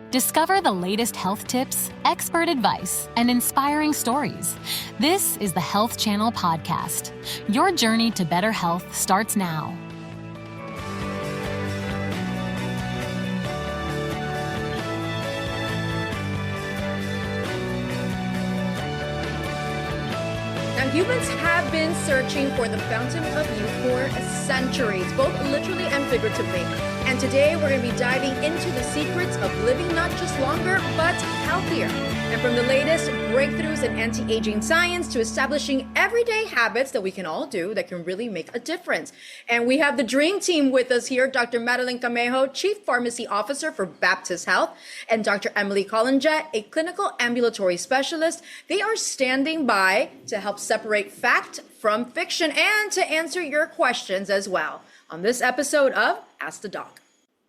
Discover the latest health tips, expert advice, and inspiring stories. This is the Health Channel Podcast. Your journey to better health starts now. Now, humans have been searching for the fountain of youth for centuries, both literally and figuratively. And today we're going to be diving into the secrets of living not just longer, but healthier. And from the latest breakthroughs in anti-aging science to establishing everyday habits that we can all do that can really make a difference. And we have the dream team with us here, Dr. Madeline Camejo, Chief Pharmacy Officer for Baptist Health, and Dr. Emilie Collongette, a Clinical Ambulatory Specialist. They are standing by to help separate fact from fiction and to answer your questions as well on this episode of Ask the Doc.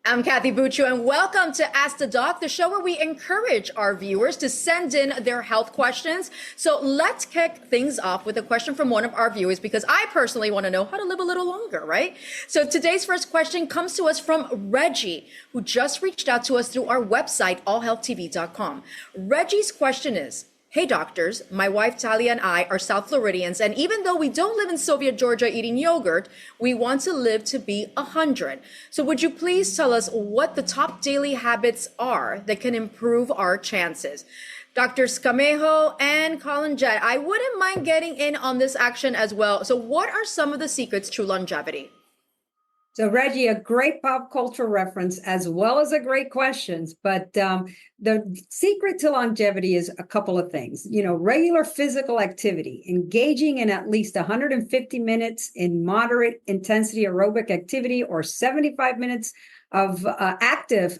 I'm Kathy Buccio, and welcome to Ask the Doc, the show where we encourage our viewers to send in their health questions. So let's kick things off with a question from one of our viewers, because I personally want to know how to live a little longer, right? So today's first question comes to us from Reggie, who just reached out to us through our website, allhealthtv.com. Reggie's question is, hey doctors, my wife Talia and I are South Floridians, and even though we don't live in Soviet Georgia eating yogurt, we want to live to be 100. So would you please tell us what the top daily habits are that can improve our chances? Doctors Camejo and Collongette, I wouldn't mind getting in on this action as well. So what are some of the secrets to longevity? So Reggie, a great pop culture reference as well as a great questions, but the secret to longevity is a couple of things. Regular physical activity, engaging in at least 150 minutes in moderate intensity aerobic activity or 75 minutes of active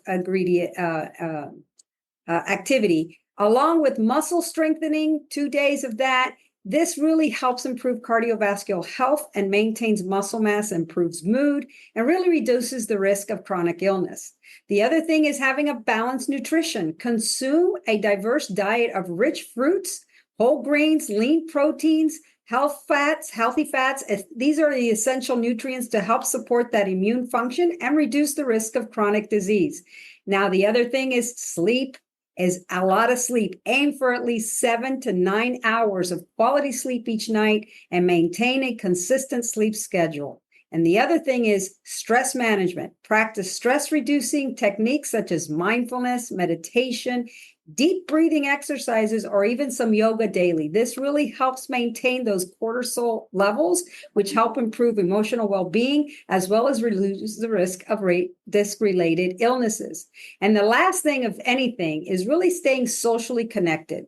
activity, along with muscle strengthening, 2 days of that. This really helps improve cardiovascular health and maintains muscle mass, improves mood, and really reduces the risk of chronic illness. The other thing is having a balanced nutrition. Consume a diverse diet of rich fruits, whole grains, lean proteins, healthy fats. These are the essential nutrients to help support that immune function and reduce the risk of chronic disease. Now, the other thing is sleep. Is a lot of sleep. Aim for at least 7 to 9 hours of quality sleep each night and maintain a consistent sleep schedule. And the other thing is stress management. Practice stress reducing techniques such as mindfulness, meditation, deep breathing exercises, or even some yoga daily. This really helps maintain those cortisol levels, which help improve emotional well-being, as well as reduce the risk of disc-related illnesses. And the last thing of anything is really staying socially connected.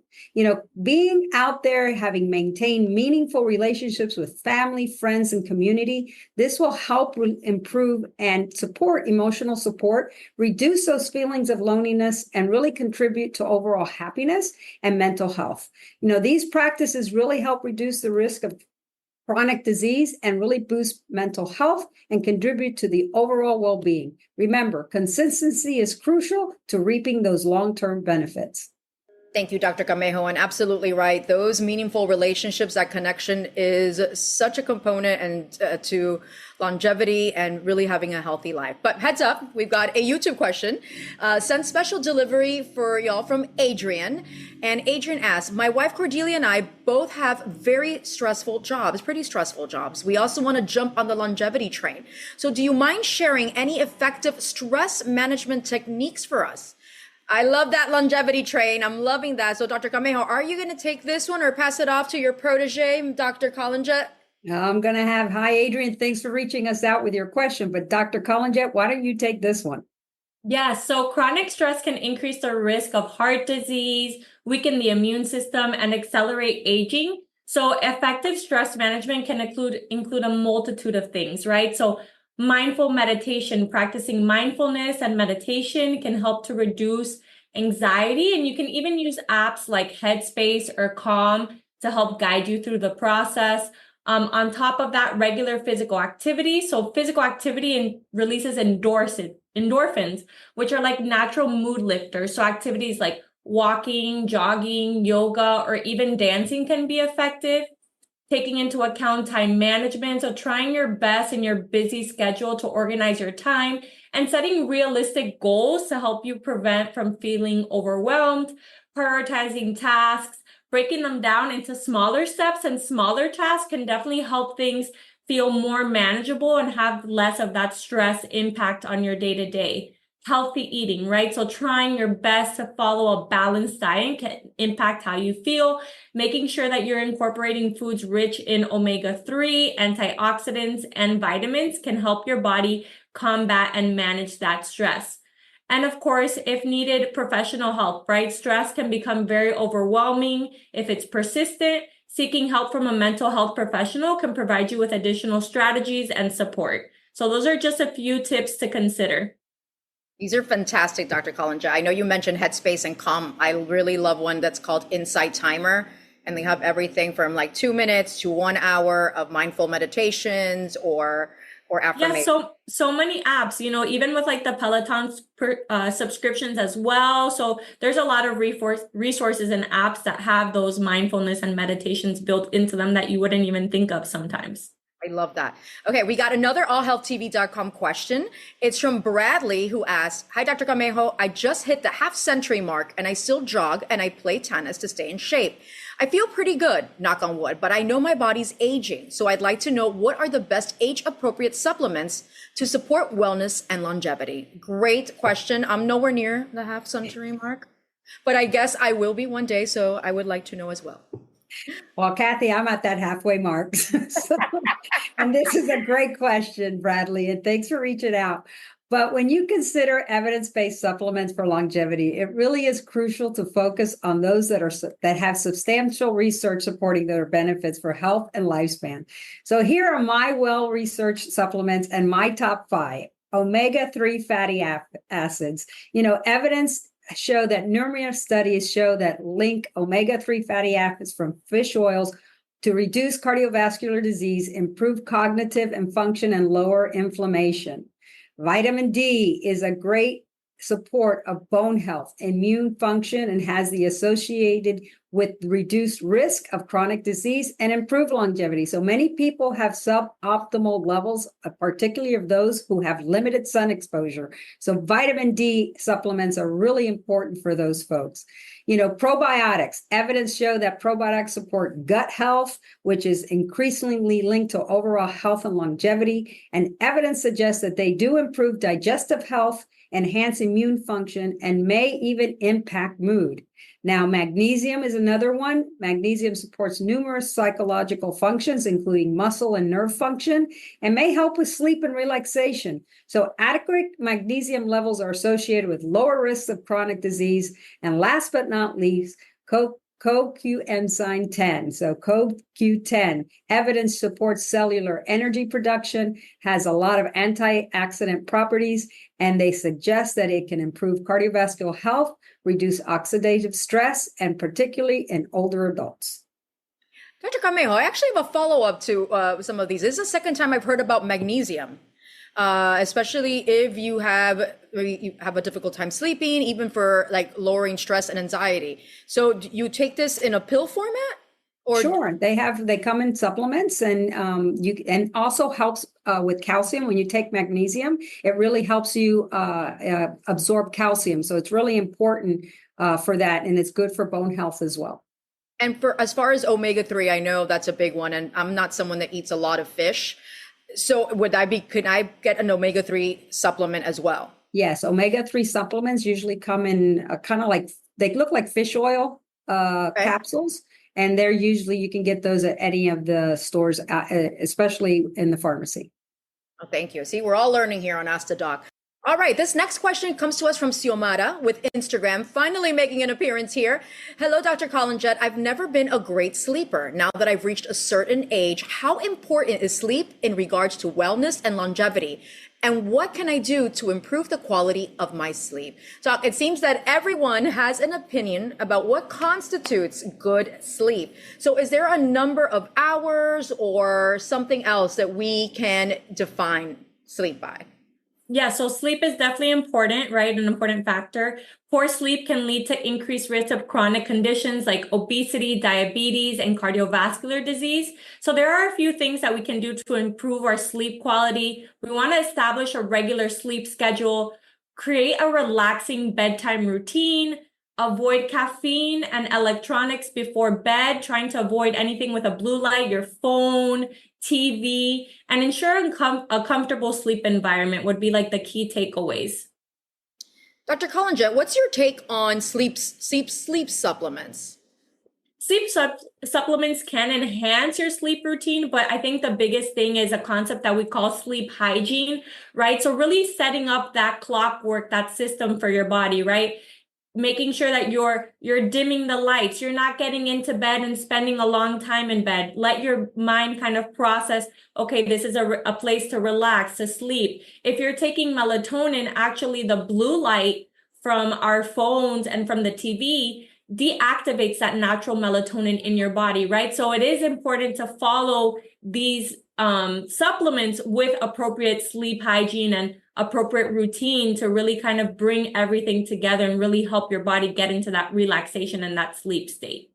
Being out there, having maintained meaningful relationships with family, friends, and community, this will help improve and support emotional support, reduce those feelings of loneliness, and really contribute to overall happiness and mental health. These practices really help reduce the risk of chronic disease and really boost mental health and contribute to the overall well-being. Remember, consistency is crucial to reaping those long-term benefits. Thank you, Dr. Camejo, and absolutely right. Those meaningful relationships, that connection is such a component and to longevity and really having a healthy life. But heads up, we've got a YouTube question. Sent special delivery for y'all from Adrian. And Adrian asks, my wife Cordelia and I both have very stressful jobs, pretty stressful jobs. We also want to jump on the longevity train. So do you mind sharing any effective stress management techniques for us? I love that longevity train. I'm loving that. So Dr. Camejo, are you going to take this one or pass it off to your protege, Dr. Collongette? I'm going to hi, Adrian. Thanks for reaching us out with your question. But Dr. Collongette, why don't you take this one? Yeah, so chronic stress can increase the risk of heart disease, weaken the immune system, and accelerate aging. So effective stress management can include a multitude of things, right? So mindful meditation, practicing mindfulness and meditation can help to reduce anxiety. And you can even use apps like Headspace or Calm to help guide you through the process. On top of that, regular physical activity. So physical activity releases endorphins, which are like natural mood lifters. So activities like walking, jogging, yoga, or even dancing can be effective. taking into account time management. So trying your best in your busy schedule to organize your time and setting realistic goals to help you prevent from feeling overwhelmed, prioritizing tasks, breaking them down into smaller steps and smaller tasks can definitely help things feel more manageable and have less of that stress impact on your day-to-day. Healthy eating, right? So trying your best to follow a balanced diet can impact how you feel, making sure that you're incorporating foods rich in omega-3, antioxidants, and vitamins can help your body combat and manage that stress. And of course, if needed, professional help, right? Stress can become very overwhelming if it's persistent. Seeking help from a mental health professional can provide you with additional strategies and support. So those are just a few tips to consider. These are fantastic, Dr. Collongette. I know you mentioned Headspace and Calm. I really love one that's called Insight Timer. And they have everything from like 2 minutes to 1 hour of mindful meditations or affirmations. Yeah, so many apps, even with like the Peloton subscriptions as well. So there's a lot of resources and apps that have those mindfulness and meditations built into them that you wouldn't even think of sometimes. I love that. Okay, we got another allhealthtv.com question. It's from Bradley, who asks, "Hi, Dr. Camejo. I just hit the half-century mark and I still jog and I play tennis to stay in shape. I feel pretty good, knock on wood, but I know my body's aging. So I'd like to know what are the best age-appropriate supplements to support wellness and longevity?" Great question. I'm nowhere near the half-century mark, but I guess I will be one day, so I would like to know as well. Well, Kathy, I'm at that halfway mark. And this is a great question, Bradley, and thanks for reaching out. But when you consider evidence-based supplements for longevity, it really is crucial to focus on those that have substantial research supporting their benefits for health and lifespan. So here are my well-researched supplements and my top 5. Omega-3 fatty acids. Evidence show that numerous studies show that link omega-3 fatty acids from fish oils to reduce cardiovascular disease, improve cognitive and function, and lower inflammation. Vitamin D is a great support of bone health, immune function, and has the associated with reduced risk of chronic disease and improved longevity. So many people have suboptimal levels, particularly of those who have limited sun exposure. So vitamin D supplements are really important for those folks. Probiotics. Evidence show that probiotics support gut health, which is increasingly linked to overall health and longevity. And evidence suggests that they do improve digestive health, enhance immune function, and may even impact mood. Now, magnesium is another one. Magnesium supports numerous psychological functions, including muscle and nerve function, and may help with sleep and relaxation. So adequate magnesium levels are associated with lower risks of chronic disease. And last but not least, CoQ-enzyme 10. So CoQ10, evidence supports cellular energy production, has a lot of antioxidant properties, and they suggest that it can improve cardiovascular health, reduce oxidative stress, and particularly in older adults. Dr. Camejo, I actually have a follow-up to some of these. This is the second time I've heard about magnesium, especially if you have a difficult time sleeping, even for like lowering stress and anxiety. So do you take this in a pill format? Or sure, they come in supplements, and and also helps with calcium. When you take magnesium, it really helps you absorb calcium. So it's really important for that, and it's good for bone health as well. And as far as omega-3, I know that's a big one, and I'm not someone that eats a lot of fish. So could I get an omega-3 supplement as well? Yes, omega-3 supplements usually come in kind of like, they look like fish oil capsules. And you can get those at any of the stores, especially in the pharmacy. Oh, thank you. See, we're all learning here on Ask the Doc. All right, this next question comes to us from Xiomara with Instagram, finally making an appearance here. Hello, Dr. Collongette. I've never been a great sleeper. Now that I've reached a certain age, how important is sleep in regards to wellness and longevity? And what can I do to improve the quality of my sleep? So it seems that everyone has an opinion about what constitutes good sleep. So is there a number of hours or something else that we can define sleep by? Yeah, so sleep is definitely important, right? An important factor. Poor sleep can lead to increased risk of chronic conditions like obesity, diabetes, and cardiovascular disease. So there are a few things that we can do to improve our sleep quality. We want to establish a regular sleep schedule, create a relaxing bedtime routine, avoid caffeine and electronics before bed, trying to avoid anything with a blue light, your phone, TV, and ensuring a comfortable sleep environment would be like the key takeaways. Dr. Collongette, what's your take on sleep supplements? Supplements can enhance your sleep routine, but I think the biggest thing is a concept that we call sleep hygiene, right? So really setting up that clockwork, that system for your body, right? Making sure that you're dimming the lights, you're not getting into bed and spending a long time in bed. Let your mind kind of process, okay, this is a place to relax, to sleep. If you're taking melatonin, actually the blue light from our phones and from the TV deactivates that natural melatonin in your body, right? So it is important to follow these supplements with appropriate sleep hygiene and appropriate routine to really kind of bring everything together and really help your body get into that relaxation and that sleep state.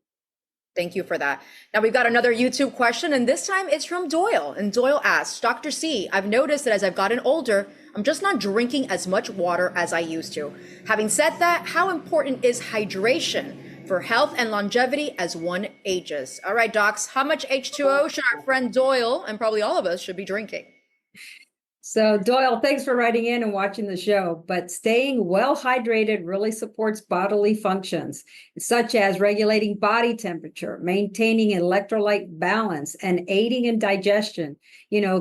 Thank you for that. Now we've got another YouTube question, and this time it's from Doyle. And Doyle asks, Dr. C, I've noticed that as I've gotten older, I'm just not drinking as much water as I used to. Having said that, how important is hydration for health and longevity as one ages? All right, docs, how much H2O should our friend Doyle, and probably all of us, should be drinking? So Doyle, thanks for writing in and watching the show, but staying well hydrated really supports bodily functions, such as regulating body temperature, maintaining electrolyte balance, and aiding in digestion.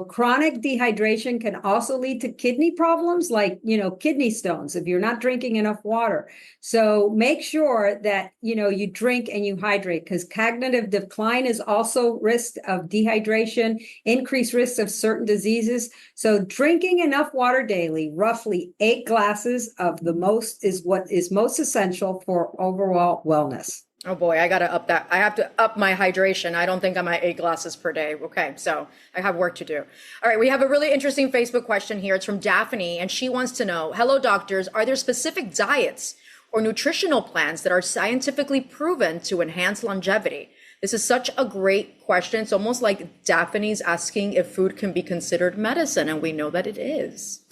Chronic dehydration can also lead to kidney problems like, kidney stones if you're not drinking enough water. So make sure that, you drink and you hydrate, because cognitive decline is also risk of dehydration, increased risk of certain diseases. So drinking enough water daily, roughly 8 glasses of the most, is what is most essential for overall wellness. Oh boy, I got to up that. I have to up my hydration. I don't think I'm at 8 glasses per day. Okay, so I have work to do. All right, we have a really interesting Facebook question here. It's from Daphne, and she wants to know, hello doctors, are there specific diets or nutritional plans that are scientifically proven to enhance longevity? This is such a great question. It's almost like Daphne's asking if food can be considered medicine, and we know that it is.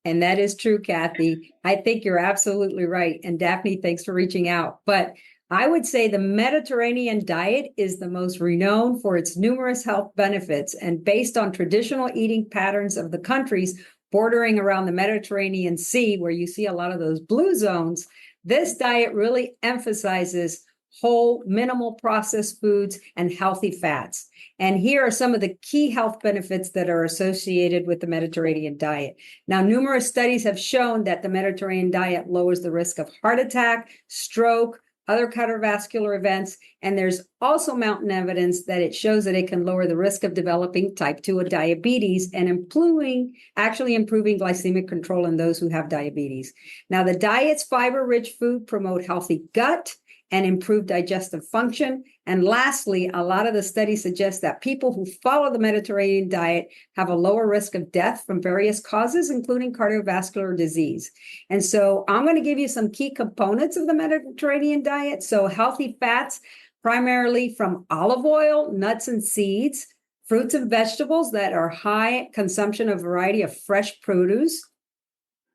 And that is true, Kathy. I think you're absolutely right. And Daphne, thanks for reaching out. But I would say the Mediterranean diet is the most renowned for its numerous health benefits. And based on traditional eating patterns of the countries bordering around the Mediterranean Sea, where you see a lot of those blue zones, this diet really emphasizes whole, minimal processed foods and healthy fats. And here are some of the key health benefits that are associated with the Mediterranean diet. Now, numerous studies have shown that the Mediterranean diet lowers the risk of heart attack, stroke, other cardiovascular events, and there's also mountain evidence that it shows that it can lower the risk of developing type 2 diabetes and improving glycemic control in those who have diabetes. Now, the diet's fiber-rich food promote healthy gut and improve digestive function. And lastly, a lot of the studies suggest that people who follow the Mediterranean diet have a lower risk of death from various causes, including cardiovascular disease. And so I'm going to give you some key components of the Mediterranean diet. So healthy fats, primarily from olive oil, nuts and seeds, fruits and vegetables that are high consumption of a variety of fresh produce,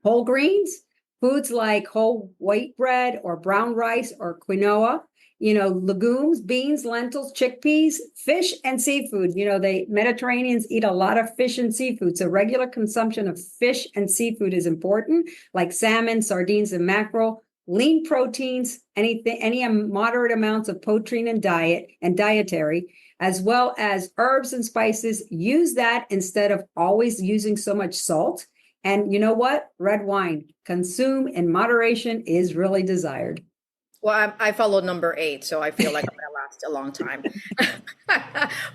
whole grains, foods like whole white bread or brown rice or quinoa, legumes, beans, lentils, chickpeas, fish, and seafood. The Mediterraneans eat a lot of fish and seafood. So regular consumption of fish and seafood is important, like salmon, sardines, and mackerel. Lean proteins, any moderate amounts of protein and dietary, as well as herbs and spices. Use that instead of always using so much salt. And you know what? Red wine, consume in moderation, is really desired. Well, I followed number 8, so I feel like I'm going to last a long time.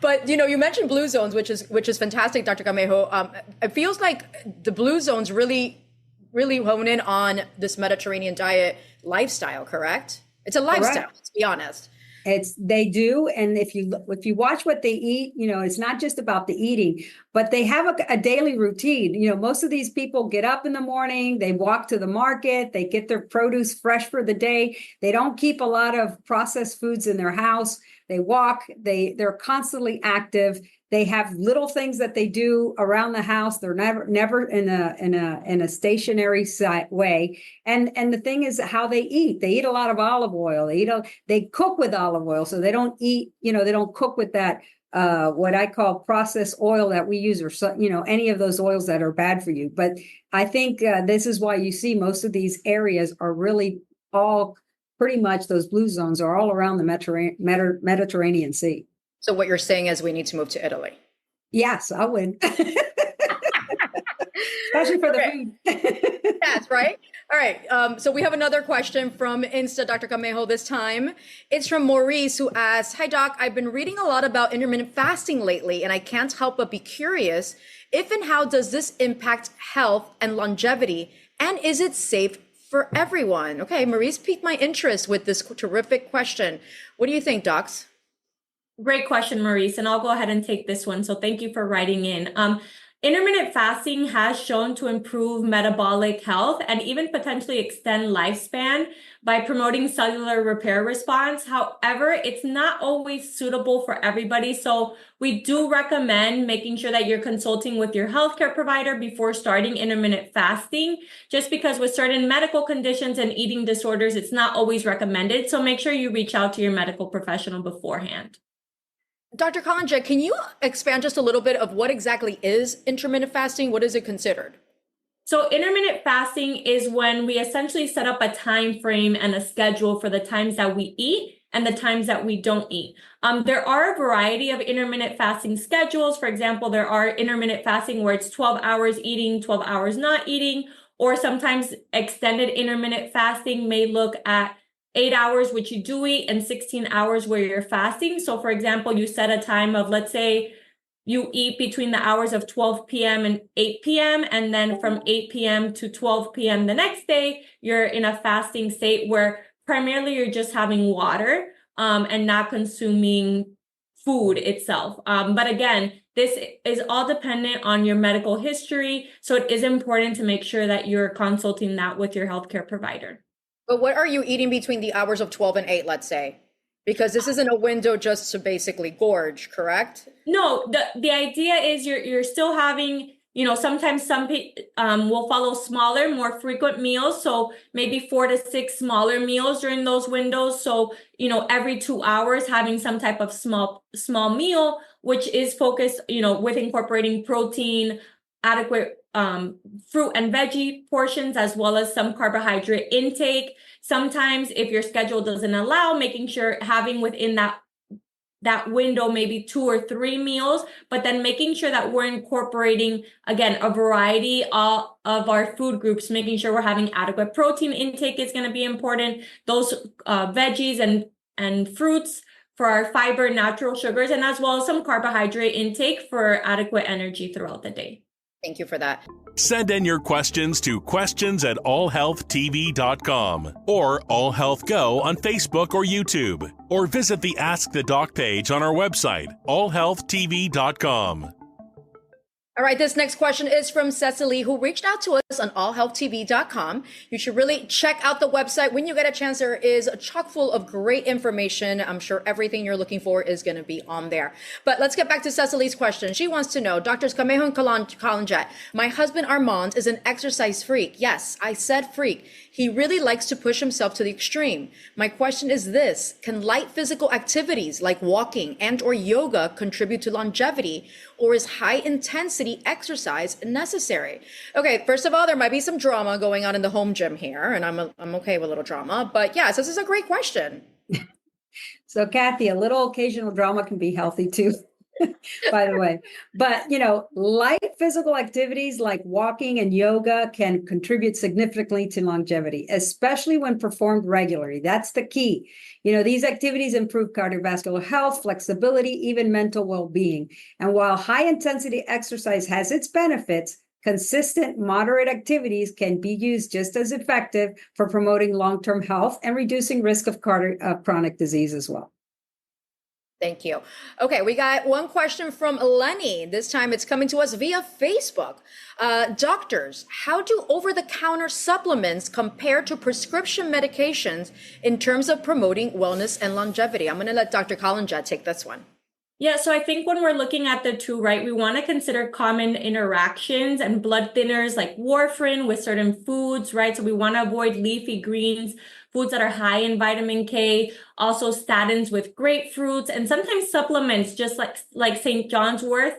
But you mentioned blue zones, which is fantastic, Dr. Camejo. It feels like the blue zones really hone in on this Mediterranean diet lifestyle. Correct? It's a lifestyle. Correct. Let's be honest. They do. And if you watch what they eat, it's not just about the eating, but they have a daily routine. Most of these people get up in the morning, they walk to the market, they get their produce fresh for the day. They don't keep a lot of processed foods in their house. They walk, they're constantly active. They have little things that they do around the house. They're never in a stationary way. And the thing is how they eat. They eat a lot of olive oil. They cook with olive oil. So they don't eat, they don't cook with that what I call processed oil that we use, or any of those oils that are bad for you. But I think this is why you see most of these areas are really all pretty much, those blue zones are all around the Mediterranean Sea. So what you're saying is we need to move to Italy. Yes, I would. Especially for the food. That's right. All right. So we have another question from Insta, Dr. Camejo this time. It's from Maurice, who asks, "Hi, Doc. I've been reading a lot about intermittent fasting lately, and I can't help but be curious if and how does this impact health and longevity, and is it safe for everyone?" Okay, Maurice piqued my interest with this terrific question. What do you think, docs? Great question, Maurice, and I'll go ahead and take this one. So thank you for writing in. Intermittent fasting has shown to improve metabolic health and even potentially extend lifespan by promoting cellular repair response. However, it's not always suitable for everybody. So we do recommend making sure that you're consulting with your healthcare provider before starting intermittent fasting, just because with certain medical conditions and eating disorders, it's not always recommended. So make sure you reach out to your medical professional beforehand. Dr. Collongette, can you expand just a little bit of what exactly is intermittent fasting? What is it considered? So intermittent fasting is when we essentially set up a time frame and a schedule for the times that we eat and the times that we don't eat. There are a variety of intermittent fasting schedules. For example, there are intermittent fasting where it's 12 hours eating, 12 hours not eating, or sometimes extended intermittent fasting may look at 8 hours, which you do eat, and 16 hours where you're fasting. So for example, you set a time of, let's say you eat between the hours of 12 p.m. and 8 p.m. And then from 8 p.m. to 12 p.m. the next day, you're in a fasting state where primarily you're just having water and not consuming food itself. But again, this is all dependent on your medical history. So it is important to make sure that you're consulting that with your healthcare provider. But what are you eating between the hours of 12 and 8, let's say? Because this isn't a window just to basically gorge, correct? No, the idea is you're still having, sometimes some people will follow smaller, more frequent meals. So maybe 4 to 6 smaller meals during those windows. So, every 2 hours having some type of small meal, which is focused, with incorporating protein, adequate fruit and veggie portions, as well as some carbohydrate intake. Sometimes if your schedule doesn't allow, making sure having within that window maybe 2 or 3 meals, but then making sure that we're incorporating, again, a variety of our food groups, making sure we're having adequate protein intake is going to be important. Those veggies and fruits for our fiber, natural sugars, and as well as some carbohydrate intake for adequate energy throughout the day. Thank you for that. Send in your questions to questions@allhealthtv.com or All Health Go on Facebook or YouTube, or visit the Ask the Doc page on our website, allhealthtv.com. All right, this next question is from Cecily, who reached out to us on allhealthtv.com. You should really check out the website when you get a chance. There is chock full of great information. I'm sure everything you're looking for is going to be on there. But let's get back to Cecily's question. She wants to know, Drs. Camejo and Collongette, my husband Armand is an exercise freak. Yes, I said freak. He really likes to push himself to the extreme. My question is this: can light physical activities like walking and or yoga contribute to longevity, or is high intensity exercise necessary? Okay, first of all, there might be some drama going on in the home gym here, and I'm okay with a little drama, but yes, this is a great question. So Kathy, a little occasional drama can be healthy too. By the way, but light physical activities like walking and yoga can contribute significantly to longevity, especially when performed regularly. That's the key. These activities improve cardiovascular health, flexibility, even mental well-being. And while high intensity exercise has its benefits, consistent, moderate activities can be used just as effective for promoting long-term health and reducing risk of chronic disease as well. Thank you. Okay, we got one question from Lenny. This time it's coming to us via Facebook. Doctors, how do over-the-counter supplements compare to prescription medications in terms of promoting wellness and longevity? I'm going to let Dr. Collongette take this one. Yeah, so I think when we're looking at the two, right, we want to consider common interactions and blood thinners like warfarin with certain foods, right? So we want to avoid leafy greens, foods that are high in vitamin K, also statins with grapefruits, and sometimes supplements just like St. John's wort,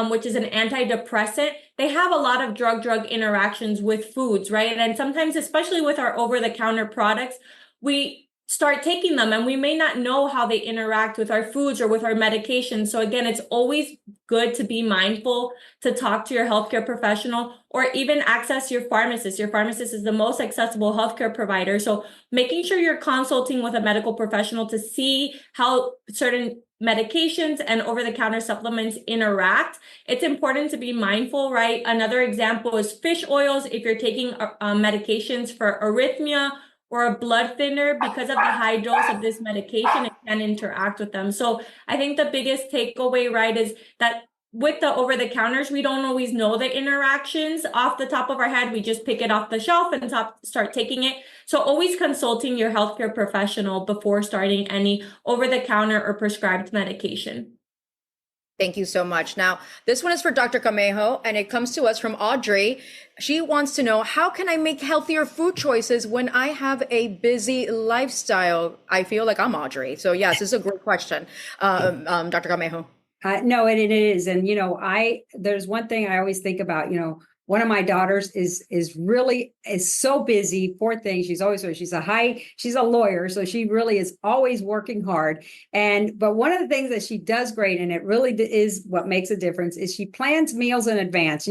which is an antidepressant. They have a lot of drug-drug interactions with foods, right? And sometimes, especially with our over-the-counter products, we start taking them and we may not know how they interact with our foods or with our medications. So again, it's always good to be mindful, to talk to your healthcare professional, or even access your pharmacist. Your pharmacist is the most accessible healthcare provider. So making sure you're consulting with a medical professional to see how certain medications and over-the-counter supplements interact. It's important to be mindful, right? Another example is fish oils. If you're taking medications for arrhythmia or a blood thinner, because of the high dose of this medication, it can interact with them. So I think the biggest takeaway, right, is that with the over-the-counters, we don't always know the interactions off the top of our head. We just pick it off the shelf and start taking it. So always consulting your healthcare professional before starting any over-the-counter or prescribed medication. Thank you so much. Now, this one is for Dr. Camejo, and it comes to us from Audrey. She wants to know, how can I make healthier food choices when I have a busy lifestyle? I feel like I'm Audrey. So yes, this is a great question. Dr. Camejo. No, it is. And, there's one thing I always think about, one of my daughters is so busy. Poor thing. She's a lawyer. So she really is always working hard. But one of the things that she does great, and it really is what makes a difference, is she plans meals in advance,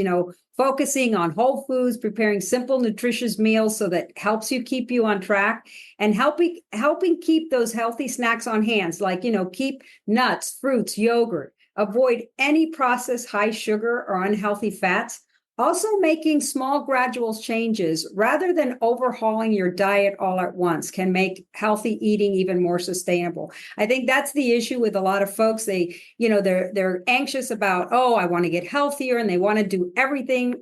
focusing on whole foods, preparing simple, nutritious meals so that helps keep you on track, and helping keep those healthy snacks on hand, like, keep nuts, fruits, yogurt, avoid any processed high sugar or unhealthy fats. Also, making small gradual changes rather than overhauling your diet all at once can make healthy eating even more sustainable. I think that's the issue with a lot of folks. They're anxious about, oh, I want to get healthier, and they want to do everything,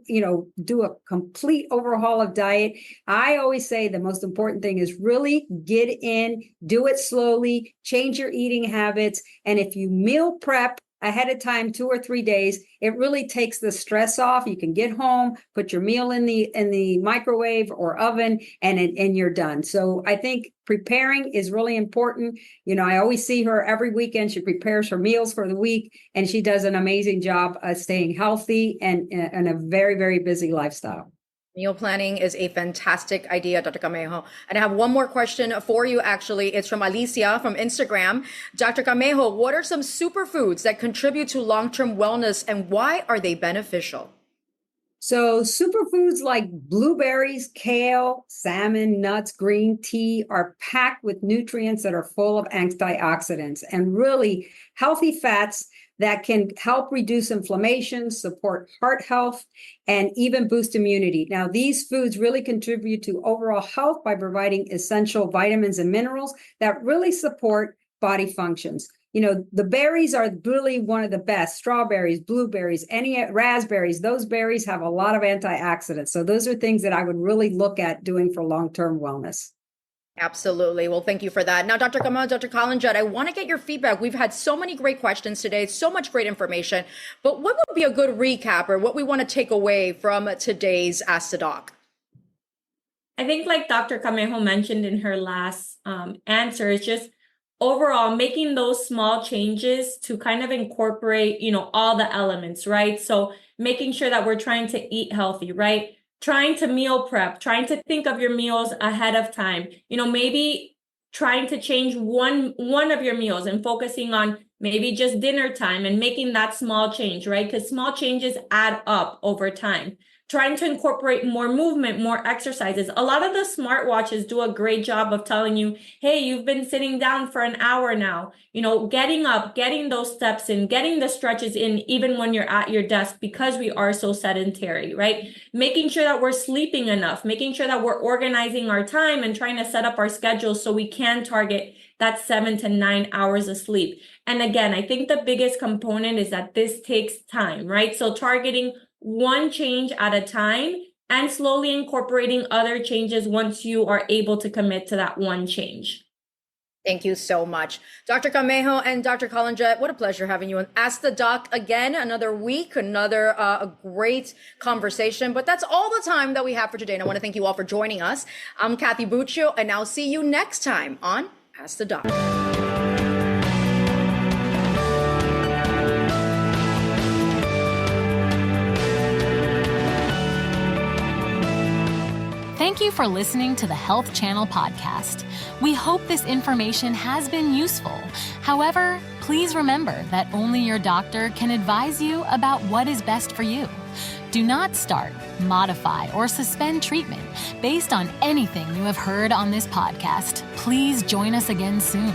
do a complete overhaul of diet. I always say the most important thing is really get in, do it slowly, change your eating habits. And if you meal prep ahead of time, 2 or 3 days, it really takes the stress off. You can get home, put your meal in the microwave or oven, and you're done. So I think preparing is really important. I always see her every weekend. She prepares her meals for the week, and she does an amazing job of staying healthy and a very, very busy lifestyle. Meal planning is a fantastic idea, Dr. Camejo. And I have one more question for you, actually. It's from Alicia from Instagram. Dr. Camejo, what are some superfoods that contribute to long-term wellness, and why are they beneficial? So superfoods like blueberries, kale, salmon, nuts, green tea are packed with nutrients that are full of antioxidants and really healthy fats that can help reduce inflammation, support heart health, and even boost immunity. Now, these foods really contribute to overall health by providing essential vitamins and minerals that really support body functions. The berries are really one of the best. Strawberries, blueberries, any raspberries, those berries have a lot of antioxidants. So those are things that I would really look at doing for long-term wellness. Absolutely. Well, thank you for that. Now, Dr. Camejo, Dr. Collongette, I want to get your feedback. We've had so many great questions today, so much great information, but what would be a good recap or what we want to take away from today's Ask the Doc? I think like Dr. Camejo mentioned in her last answer, it's just overall making those small changes to kind of incorporate, all the elements, right? So making sure that we're trying to eat healthy, right? Trying to meal prep, trying to think of your meals ahead of time, maybe trying to change one of your meals and focusing on maybe just dinner time and making that small change, right? Because small changes add up over time. Trying to incorporate more movement, more exercises. A lot of the smartwatches do a great job of telling you, hey, you've been sitting down for an hour now. Getting up, getting those steps in, getting the stretches in, even when you're at your desk, because we are so sedentary, right? Making sure that we're sleeping enough, making sure that we're organizing our time and trying to set up our schedules so we can target that 7 to 9 hours of sleep. And again, I think the biggest component is that this takes time, right? So targeting one change at a time and slowly incorporating other changes once you are able to commit to that one change. Thank you so much. Dr. Camejo and Dr. Collongette, what a pleasure having you on Ask the Doc again. Another week, another a great conversation. But that's all the time that we have for today. And I want to thank you all for joining us. I'm Kathy Buccio, and I'll see you next time on Ask the Doc. Thank you for listening to the Health Channel podcast. We hope this information has been useful. However, please remember that only your doctor can advise you about what is best for you. Do not start, modify, or suspend treatment based on anything you have heard on this podcast. Please join us again soon.